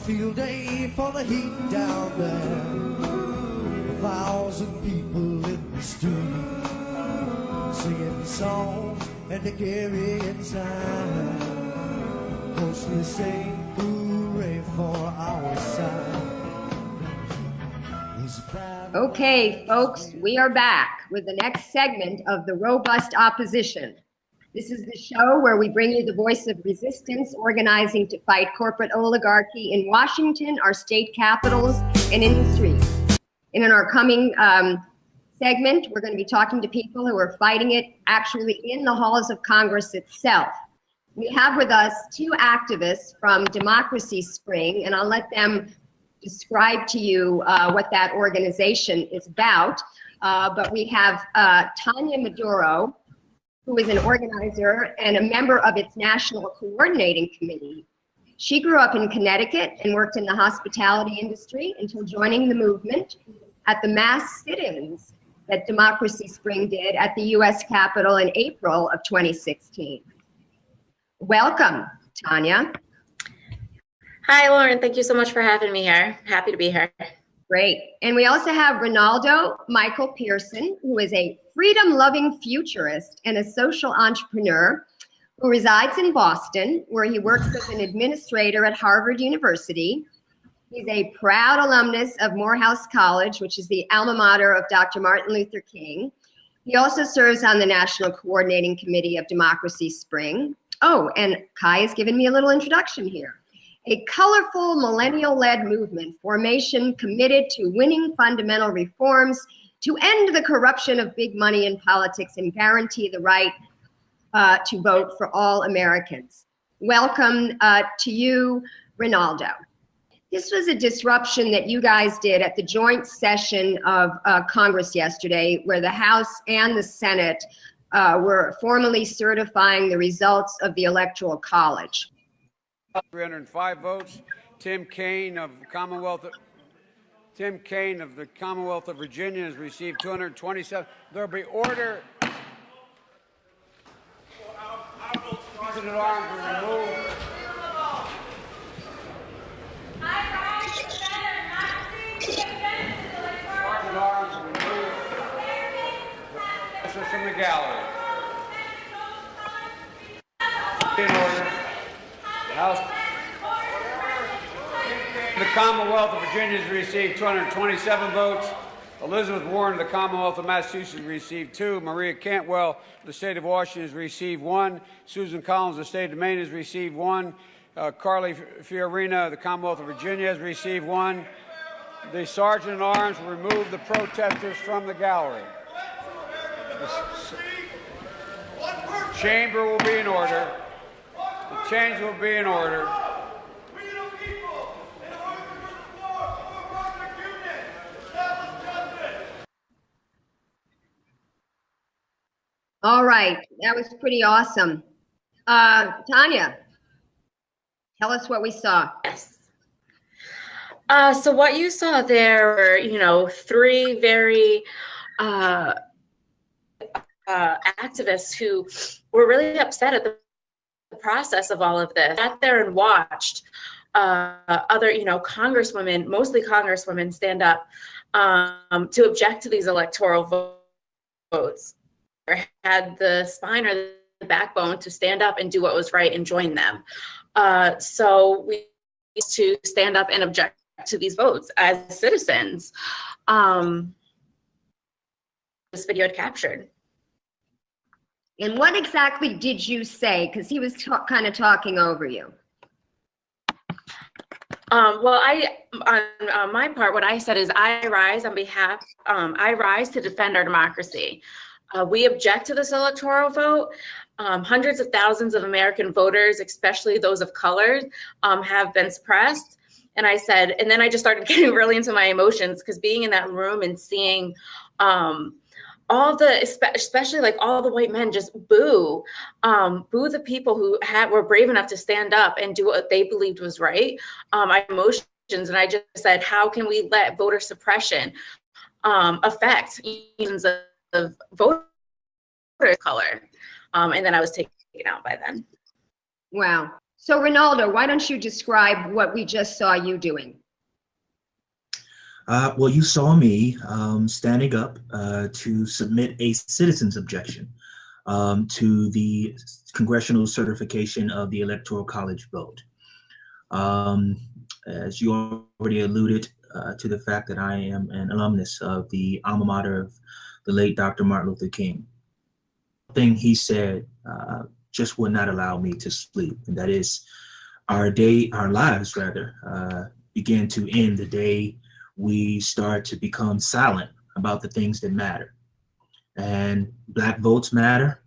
field day for the heat down there. 1,000 people in the street singing songs and they carrying signs, mostly saying hooray for our side. Okay, folks, we are back with the next segment of the Robust Opposition. This is the show where we bring you the voice of resistance organizing to fight corporate oligarchy in Washington, our state capitals, and in the streets. And in our coming segment, we're going to be talking to people who are fighting it actually in the halls of Congress itself. We have with us two activists from Democracy Spring, and I'll let them describe to you what that organization is about. But we have Tania Maduro, who is an organizer and a member of its National Coordinating Committee. She grew up in Connecticut and worked in the hospitality industry until joining the movement at the mass sit-ins that Democracy Spring did at the US Capitol in April of 2016. Welcome, Tania. Hi, Lauren. Thank you so much for having me here. Happy to be here. Great. And we also have Renaldo Michael Pearson, who is a freedom-loving futurist and a social entrepreneur who resides in Boston, where he works as an administrator at Harvard University. He's a proud alumnus of Morehouse College, which is the alma mater of Dr. Martin Luther King. He also serves on the National Coordinating Committee of Democracy Spring. Oh, and Kai has given me a little introduction here. A colorful millennial-led movement formation committed to winning fundamental reforms to end the corruption of big money in politics and guarantee the right to vote for all Americans. Welcome to you, Renaldo. This was a disruption that you guys did at the joint session of Congress yesterday, where the House and the Senate were formally certifying the results of the Electoral College. 305 votes. Tim Kaine of the Commonwealth of Virginia has received 227. There'll be order. President arms are removed. Sergeant arms are removed. This is from the gallery. In order. House. The Commonwealth of Virginia has received 227 votes. Elizabeth Warren of the Commonwealth of Massachusetts received 2. Maria Cantwell of the state of Washington has received 1. Susan Collins of the state of Maine has received 1. Carly Fiorina of the Commonwealth of Virginia has received 1. The Sergeant at Arms will remove the protesters from the gallery. The chamber will be in order. The change will be in order. All right, that was pretty awesome. Tania, tell us what we saw. Yes. So what you saw there were, 3 very activists who were really upset at the process of all of this. Sat there and watched other, congresswomen, mostly congresswomen, stand up to object to these electoral votes. Or had the spine or the backbone to stand up and do what was right and join them. So we used to stand up and object to these votes as citizens. This video had captured. And what exactly did you say? Because he was kind of talking over you. Well, on my part, what I said is I rise to defend our democracy. We object to this electoral vote. Hundreds of thousands of American voters, especially those of color, have been suppressed. And I said, and then I just started getting really into my emotions, because being in that room and seeing especially like all the white men just boo the people who were brave enough to stand up and do what they believed was right. My emotions, and I just said, how can we let voter suppression affect millions of voter color? And then I was taken out by then. Wow. So Renaldo, why don't you describe what we just saw you doing? Well, you saw me standing up to submit a citizen's objection to the congressional certification of the Electoral College vote. As you already alluded to the fact that I am an alumnus of the alma mater of the late Dr. Martin Luther King. The thing he said just would not allow me to sleep, and that is our lives rather, begin to end the day we start to become silent about the things that matter. And Black votes matter,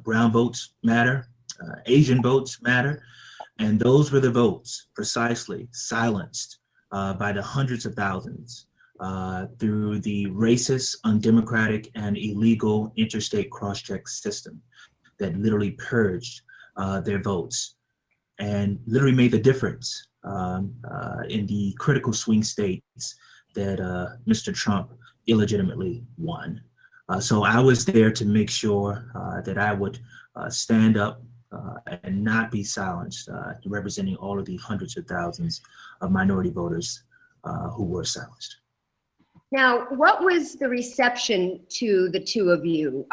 brown votes matter, Asian votes matter, and those were the votes precisely silenced by the hundreds of thousands through the racist, undemocratic, and illegal interstate cross-check system that literally purged their votes and literally made the difference in the critical swing states that Mr. Trump illegitimately won. So I was there to make sure that I would stand up and not be silenced, representing all of the hundreds of thousands of minority voters who were silenced. Now, what was the reception to the two of you?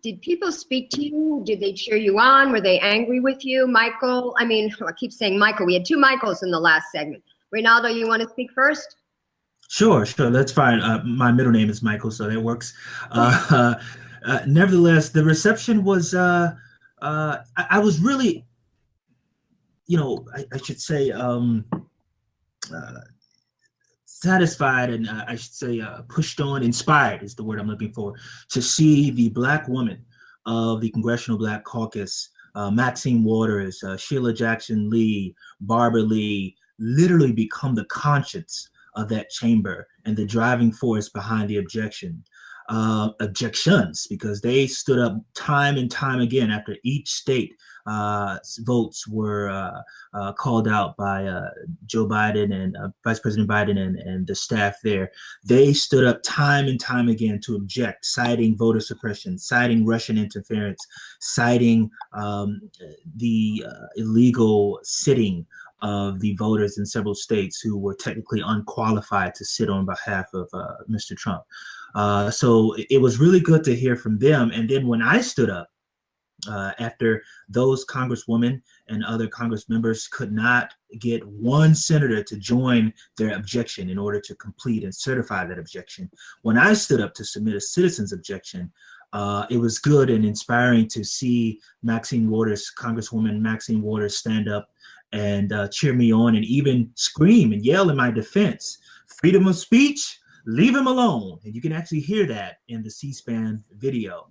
Did people speak to you? Did they cheer you on? Were they angry with you? Michael, I keep saying Michael. We had two Michaels in the last segment. Renaldo, you want to speak first? Sure, that's fine. My middle name is Michael, so that works. Nevertheless, the reception was, I was really, I should say, satisfied and I should say pushed on, inspired is the word I'm looking for, to see the Black woman of the Congressional Black Caucus, Maxine Waters, Sheila Jackson Lee, Barbara Lee, literally become the conscience of that chamber and the driving force behind the objections, because they stood up time and time again after each state votes were called out by Joe Biden and Vice President Biden and the staff there. They stood up time and time again to object, citing voter suppression, citing Russian interference, citing the illegal sitting of the voters in several states who were technically unqualified to sit on behalf of Mr. Trump. So it was really good to hear from them. And then when I stood up, after those congresswomen and other Congress members could not get one senator to join their objection in order to complete and certify that objection, when I stood up to submit a citizen's objection, it was good and inspiring to see Congresswoman Maxine Waters stand up and cheer me on and even scream and yell in my defense, freedom of speech, leave him alone. And you can actually hear that in the C-SPAN video.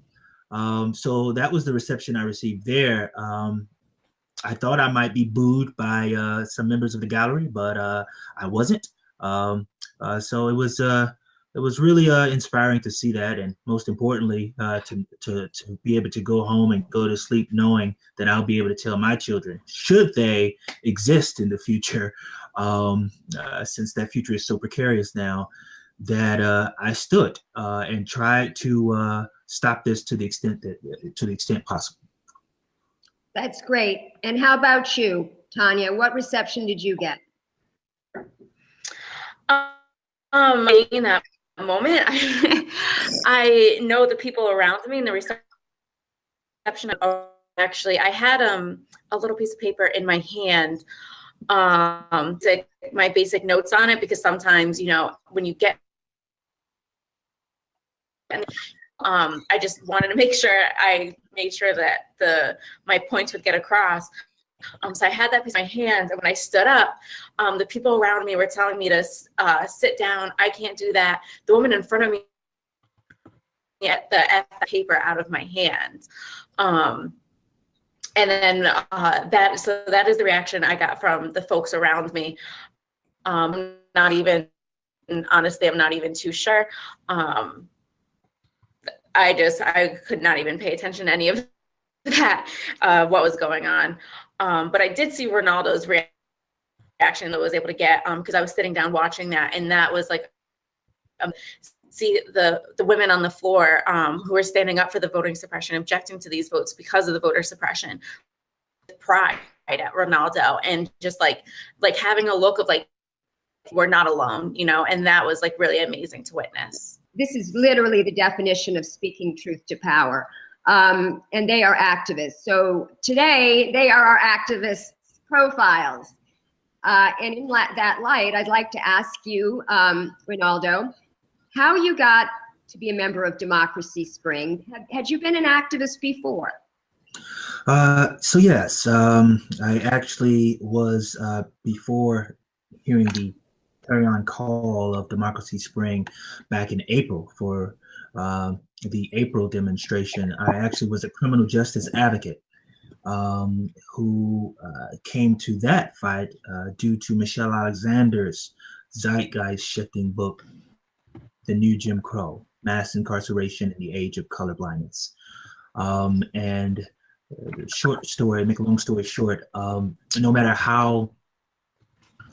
So that was the reception I received there. I thought I might be booed by some members of the gallery, but I wasn't. So it was really inspiring to see that, and most importantly, to be able to go home and go to sleep knowing that I'll be able to tell my children, should they exist in the future, since that future is so precarious now, that I stood and tried to stop this to the extent possible. That's great. And how about you, Tania? What reception did you get? In that moment, I know the people around me in the reception. Actually, I had a little piece of paper in my hand to take my basic notes on it, because sometimes, when you get, I just wanted to make sure I made sure that my points would get across. So I had that piece in my hand, and when I stood up, the people around me were telling me to sit down. I can't do that. The woman in front of me had the paper out of my hand. And then that is the reaction I got from the folks around me. Honestly, I'm not even too sure. I could not even pay attention to any of that, what was going on. But I did see Renaldo's reaction that I was able to get, because I was sitting down watching that, and that was like, see the women on the floor who were standing up for the voting suppression, objecting to these votes because of the voter suppression. Pride at Renaldo, and just like having a look of like, we're not alone, you know, and that was like really amazing to witness. This is literally the definition of speaking truth to power. And they are activists. So today they are our activist profiles. And in that light, I'd like to ask you, Renaldo, how you got to be a member of Democracy Spring. Had you been an activist before? So yes, I actually was, before hearing the carry-on call of Democracy Spring back in April for the April demonstration, I actually was a criminal justice advocate who came to that fight due to Michelle Alexander's zeitgeist-shifting book, The New Jim Crow, Mass Incarceration in the Age of Colorblindness. And short story, make a long story short, no matter how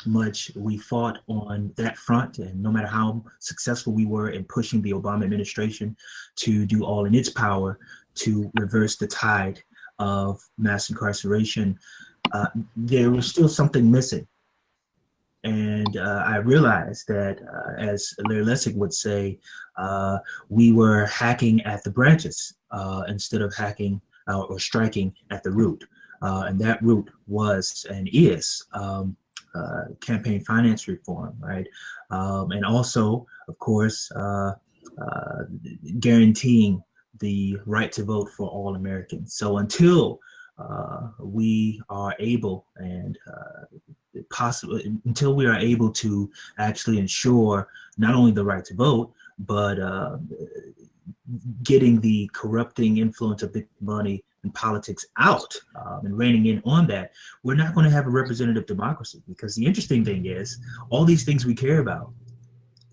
much we fought on that front, and no matter how successful we were in pushing the Obama administration to do all in its power to reverse the tide of mass incarceration, there was still something missing. And I realized that, as Larry Lessig would say, we were hacking at the branches instead of hacking or striking at the root. And that root was and is campaign finance reform, right? And also, of course, guaranteeing the right to vote for all Americans. So until we are able and until we are able to actually ensure not only the right to vote, but getting the corrupting influence of big money and politics out and reining in on that, we're not going to have a representative democracy. Because the interesting thing is, all these things we care about,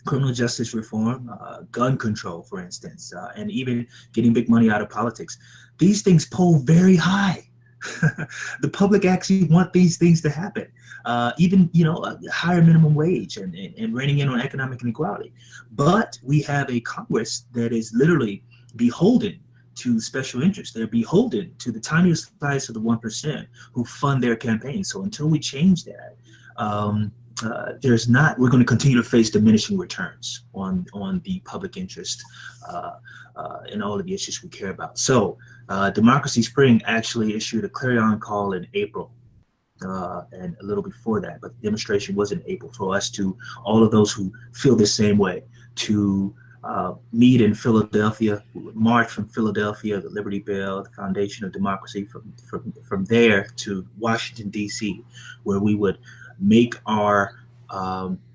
criminal justice reform, gun control, for instance, and even getting big money out of politics, these things poll very high. The public actually want these things to happen. Even, you know, a higher minimum wage and reining in on economic inequality. But we have a Congress that is literally beholden to special interests. They're beholden to the tiniest slice of the 1% who fund their campaigns. So until we change that, we're going to continue to face diminishing returns on the public interest in all of the issues we care about. So Democracy Spring actually issued a clarion call in April and a little before that, but the demonstration was in April for us to, all of those who feel the same way, to meet in Philadelphia, march from Philadelphia, the Liberty Bell, the Foundation of Democracy, from there to Washington, D.C., where we would make our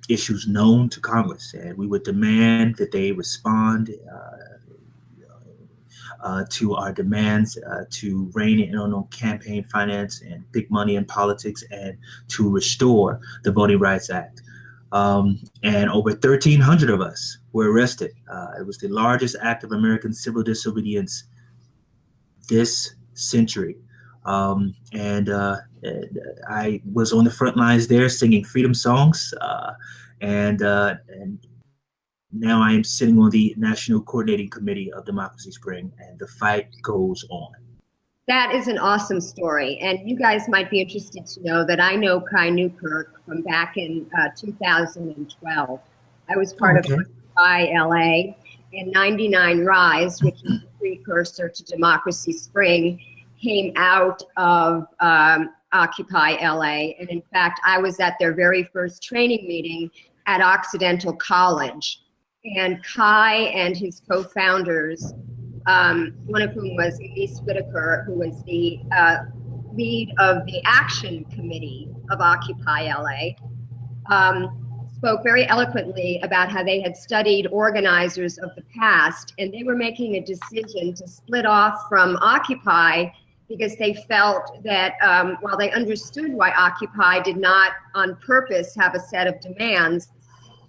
issues known to Congress, and we would demand that they respond to our demands to rein in on campaign finance and big money in politics, and to restore the Voting Rights Act. And over 1,300 of us were arrested. It was the largest act of American civil disobedience this century. And I was on the front lines there singing freedom songs, and now I am sitting on the National Coordinating Committee of Democracy Spring, and the fight goes on. That is an awesome story. And you guys might be interested to know that I know Kai Newkirk from back in 2012. I was part of Occupy LA, and 99 Rise, which is the precursor to Democracy Spring, came out of Occupy LA. And in fact, I was at their very first training meeting at Occidental College. And Kai and his co-founders, one of whom was Elise Whitaker, who was the lead of the action committee of Occupy LA, spoke very eloquently about how they had studied organizers of the past, and they were making a decision to split off from Occupy because they felt that while they understood why Occupy did not on purpose have a set of demands,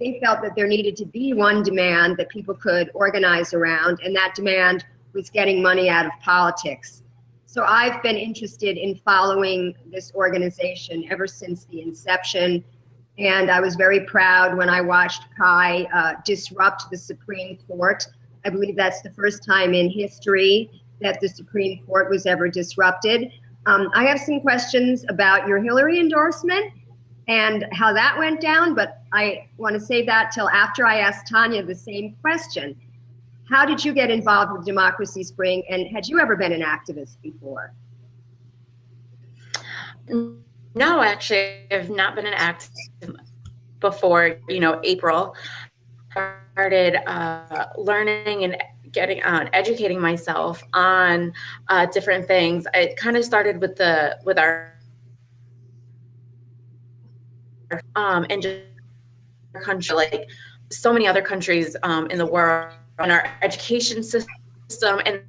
they felt that there needed to be one demand that people could organize around, and that demand was getting money out of politics. So I've been interested in following this organization ever since the inception, and I was very proud when I watched Kai disrupt the Supreme Court. I believe that's the first time in history that the Supreme Court was ever disrupted. I have some questions about your Hillary endorsement and how that went down, but I want to save that till after I ask Tania the same question. How did you get involved with Democracy Spring, and had you ever been an activist before? No, actually, I've not been an activist before, April. I started learning and getting on, educating myself on different things. It kind of started with our and just country, like so many other countries in the world, on our education system, and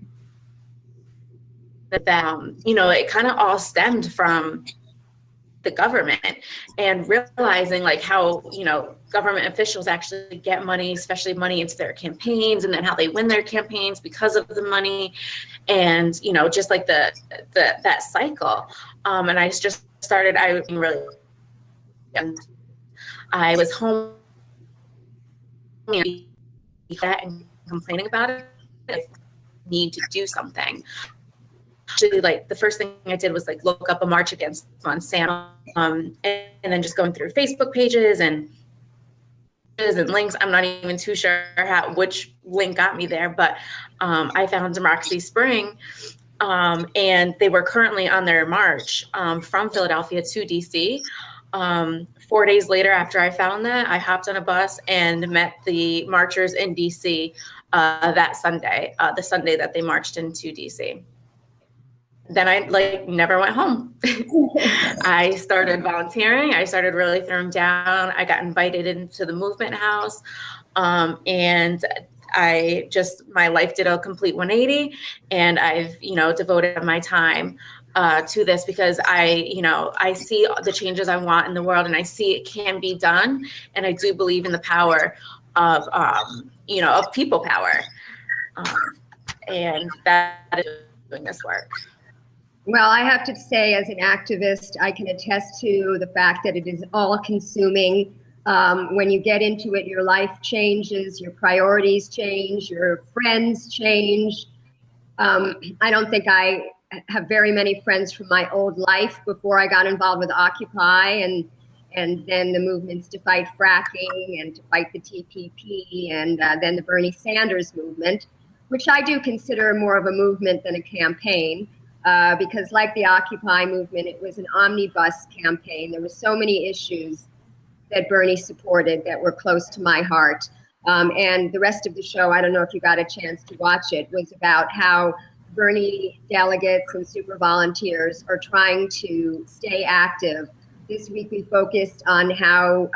that it kind of all stemmed from the government, and realizing like how government officials actually get money, especially money into their campaigns, and then how they win their campaigns because of the money, and just like that cycle. And I just started. I was home and complaining about it. I need to do something. Actually, like the first thing I did was like look up a march against Monsanto, and then just going through Facebook pages and links. I'm not even too sure which link got me there, but I found Democracy Spring, and they were currently on their march from Philadelphia to DC. 4 days later, after I found that, I hopped on a bus and met the marchers in DC that Sunday, the Sunday that they marched into DC. Then I never went home. I started volunteering. I started really throwing down. I got invited into the movement house, and my life did a complete 180, and I've devoted my time to this because I see the changes I want in the world, and I see it can be done, and I do believe in the power of of people power, and that is doing this work. Well, I have to say, as an activist, I can attest to the fact that it is all-consuming. When you get into it, your life changes, your priorities change, your friends change. I don't think I have very many friends from my old life before I got involved with Occupy, and then the movements to fight fracking and to fight the TPP, and then the Bernie Sanders movement, which I do consider more of a movement than a campaign. Because like the Occupy movement, it was an omnibus campaign. There were so many issues that Bernie supported that were close to my heart. And the rest of the show, I don't know if you got a chance to watch it, was about how Bernie delegates and super volunteers are trying to stay active. This week we focused on how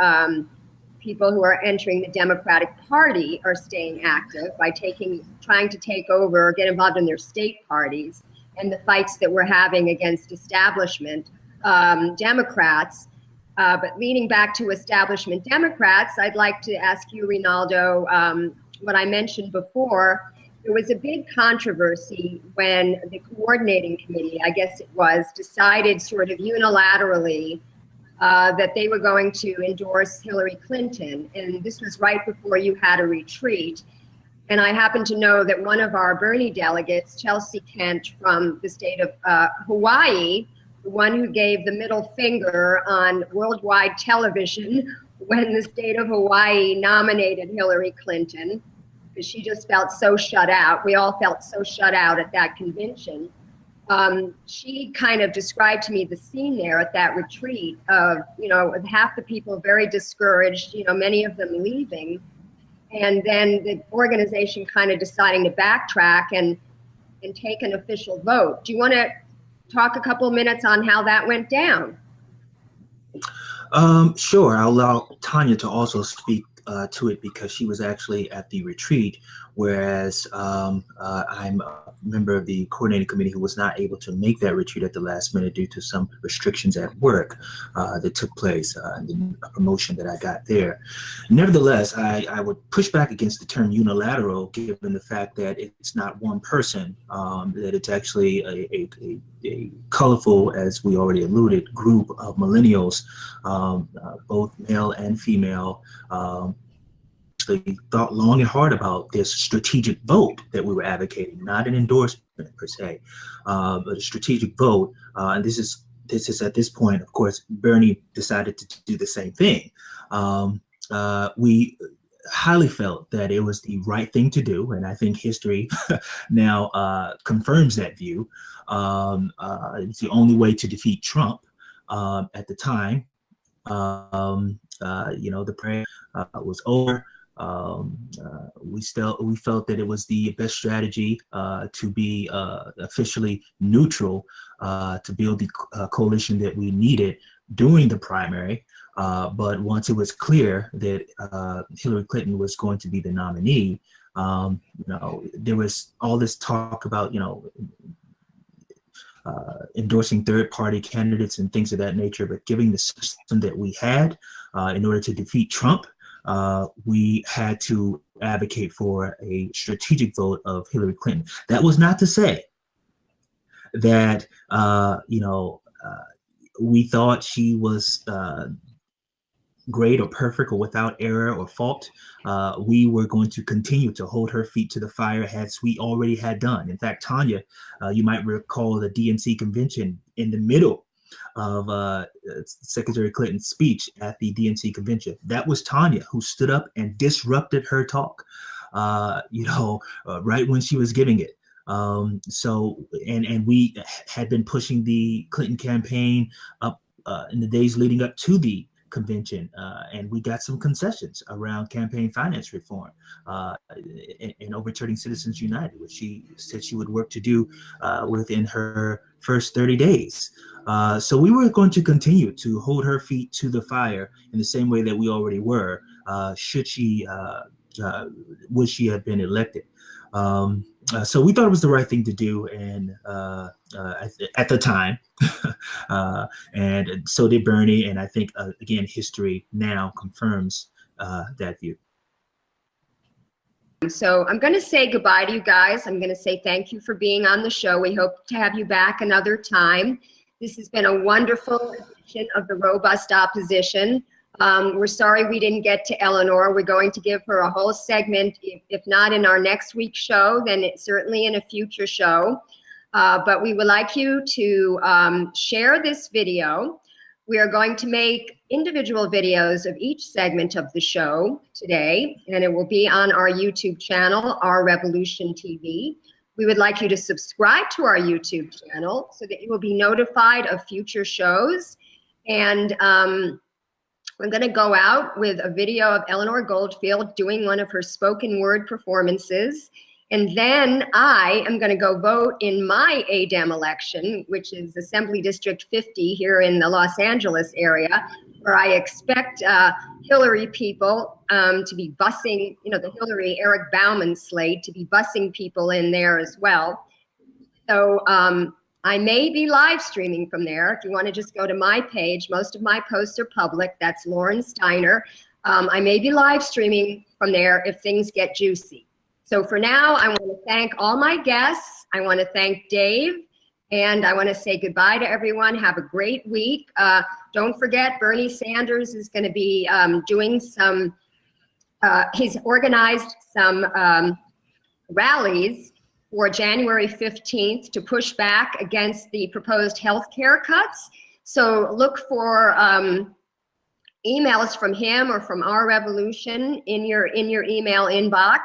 people who are entering the Democratic Party are staying active by trying to take over or get involved in their state parties, and the fights that we're having against establishment Democrats. But leading back to establishment Democrats, I'd like to ask you, Renaldo, what I mentioned before. There was a big controversy when the coordinating committee, I guess it was, decided sort of unilaterally that they were going to endorse Hillary Clinton. And this was right before you had a retreat. And I happen to know that one of our Bernie delegates, Chelsea Kent from the state of Hawaii, the one who gave the middle finger on worldwide television when the state of Hawaii nominated Hillary Clinton, because she just felt so shut out. We all felt so shut out at that convention. She kind of described to me the scene there at that retreat of, with half the people very discouraged, many of them leaving. And then the organization kind of deciding to backtrack and take an official vote. Do you want to talk a couple of minutes on how that went down? Sure. I'll allow Tania to also speak to it because she was actually at the retreat, whereas I'm a member of the coordinating committee who was not able to make that retreat at the last minute due to some restrictions at work that took place and the promotion that I got there. Nevertheless, I would push back against the term unilateral, given the fact that it's not one person, that it's actually a colorful, as we already alluded, group of millennials, both male and female, actually thought long and hard about this strategic vote that we were advocating, not an endorsement per se, but a strategic vote. And this is at this point, of course, Bernie decided to do the same thing. We highly felt that it was the right thing to do, and I think history now confirms that view. It's the only way to defeat Trump at the time. The prayer was over. We felt that it was the best strategy to be officially neutral to build the coalition that we needed during the primary. But once it was clear that Hillary Clinton was going to be the nominee, there was all this talk about, endorsing third-party candidates and things of that nature. But given the system that we had in order to defeat Trump, we had to advocate for a strategic vote of Hillary Clinton. That was not to say that, we thought she was great or perfect or without error or fault. We were going to continue to hold her feet to the fire as we already had done. In fact, Tania, you might recall the DNC convention in the middle of Secretary Clinton's speech at the DNC convention. That was Tania who stood up and disrupted her talk, right when she was giving it. And we had been pushing the Clinton campaign up in the days leading up to the convention, and we got some concessions around campaign finance reform and overturning Citizens United, which she said she would work to do within her first 30 days. So we were going to continue to hold her feet to the fire in the same way that we already were, would she have been elected. So we thought it was the right thing to do, and at the time, and so did Bernie. And I think again, history now confirms that view. So I'm going to say goodbye to you guys. I'm going to say thank you for being on the show. We hope to have you back another time. This has been a wonderful edition of the Robust Opposition. We're sorry we didn't get to Eleanor. We're going to give her a whole segment, if not in our next week's show, then it's certainly in a future show. But we would like you to share this video. We are going to make individual videos of each segment of the show today, and it will be on our YouTube channel, Our Revolution TV. We would like you to subscribe to our YouTube channel so that you will be notified of future shows. And we're going to go out with a video of Eleanor Goldfield doing one of her spoken word performances. And then I am going to go vote in my ADEM election, which is Assembly District 50 here in the Los Angeles area, where I expect Hillary people to be busing, the Hillary Eric Bauman slate to be busing people in there as well. So I may be live streaming from there. If you want to just go to my page, most of my posts are public. That's Lauren Steiner. I may be live streaming from there if things get juicy. So for now, I want to thank all my guests. I want to thank Dave, and I want to say goodbye to everyone. Have a great week. Don't forget, Bernie Sanders is going to be doing some, he's organized some rallies for January 15th to push back against the proposed health care cuts. So look for emails from him or from Our Revolution in your email inbox,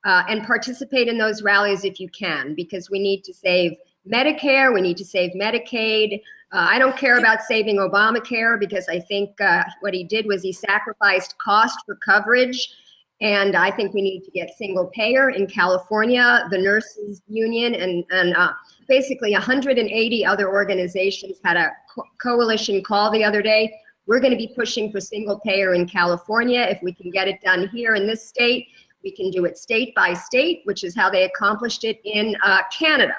and participate in those rallies if you can, because we need to save Medicare, we need to save Medicaid. I don't care about saving Obamacare, because I think what he did was he sacrificed cost for coverage. And I think we need to get single payer in California. The nurses union and basically 180 other organizations had a coalition call the other day. We're going to be pushing for single payer in California. If we can get it done here in this state, we can do it state by state, which is how they accomplished it in Canada.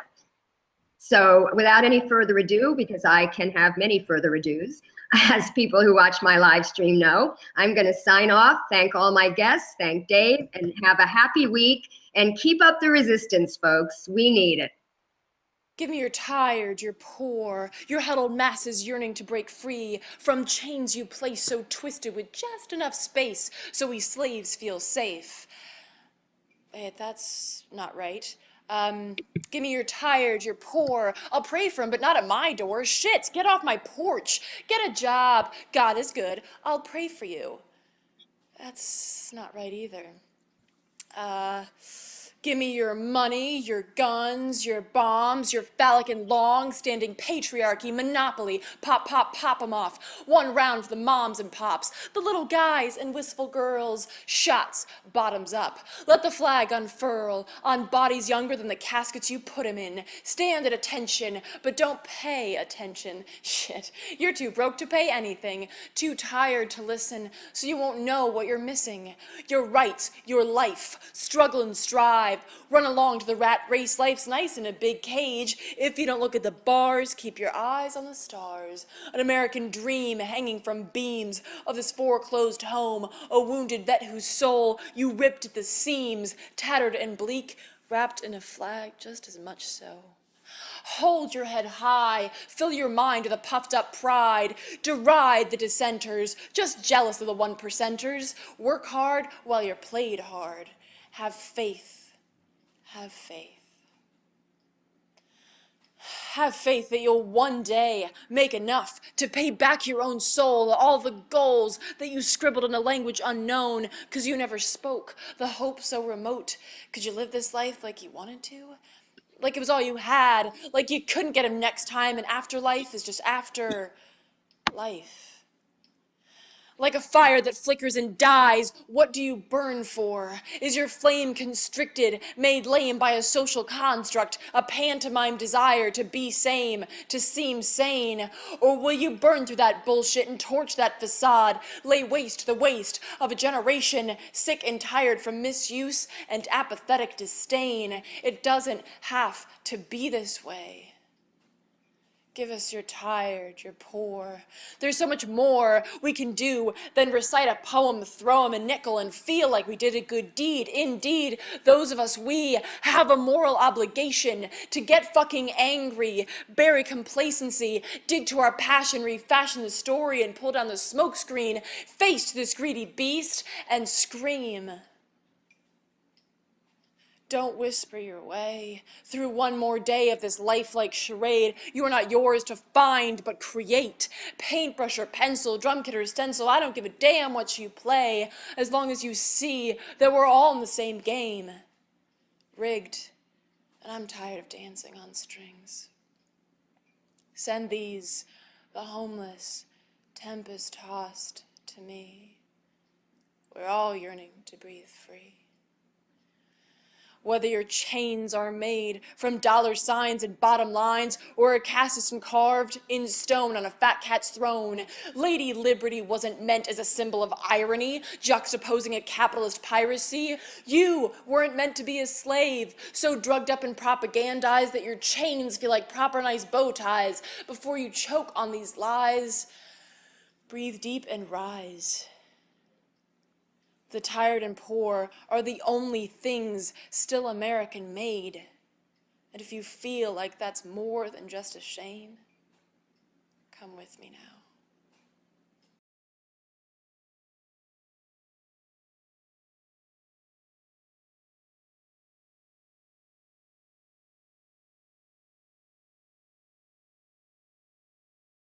So without any further ado, because I can have many further ados, as people who watch my live stream know, I'm going to sign off. Thank all my guests. Thank Dave, and have a happy week. And keep up the resistance, folks. We need it. Give me your tired, your poor, your huddled masses yearning to break free from chains you place so twisted with just enough space so we slaves feel safe. Wait, that's not right. Give me your tired, your poor. I'll pray for him, but not at my door. Shit, get off my porch. Get a job. God is good. I'll pray for you. That's not right either. Give me your money, your guns, your bombs, your phallic and long-standing patriarchy, monopoly, pop, pop, pop 'em off. One round for the moms and pops, the little guys and wistful girls. Shots, bottoms up. Let the flag unfurl on bodies younger than the caskets you put 'em in. Stand at attention, but don't pay attention. Shit, you're too broke to pay anything, too tired to listen, so you won't know what you're missing. Your rights, your life, struggle and strive. Run along to the rat race. Life's nice in a big cage. If you don't look at the bars, keep your eyes on the stars. An American dream hanging from beams of this foreclosed home. A wounded vet whose soul you ripped at the seams. Tattered and bleak, wrapped in a flag just as much so. Hold your head high, fill your mind with a puffed up pride, deride the dissenters, just jealous of the 1%ers. Work hard while you're played hard. Have faith. Have faith. Have faith that you'll one day make enough to pay back your own soul, all the goals that you scribbled in a language unknown, 'cause you never spoke, the hope so remote. Could you live this life like you wanted to? Like it was all you had, like you couldn't get him next time, and afterlife is just after life. Like a fire that flickers and dies, what do you burn for? Is your flame constricted, made lame by a social construct, a pantomime desire to be same, to seem sane? Or will you burn through that bullshit and torch that facade, lay waste the waste of a generation sick and tired from misuse and apathetic disdain? It doesn't have to be this way. Give us your tired, your poor. There's so much more we can do than recite a poem, throw 'em a nickel, and feel like we did a good deed. Indeed, those of us, we have a moral obligation to get fucking angry, bury complacency, dig to our passion, refashion the story, and pull down the smoke screen, face this greedy beast, and scream. Don't whisper your way through one more day of this lifelike charade. You are not yours to find, but create. Paintbrush or pencil, drum kit or stencil, I don't give a damn what you play, as long as you see that we're all in the same game. Rigged, and I'm tired of dancing on strings. Send these, the homeless, tempest-tossed, to me. We're all yearning to breathe free. Whether your chains are made from dollar signs and bottom lines, or are cast and carved in stone on a fat cat's throne, Lady Liberty wasn't meant as a symbol of irony, juxtaposing a capitalist piracy. You weren't meant to be a slave, so drugged up and propagandized that your chains feel like proper nice bow ties. Before you choke on these lies, breathe deep and rise. The tired and poor are the only things still American made. And if you feel like that's more than just a shame, come with me now.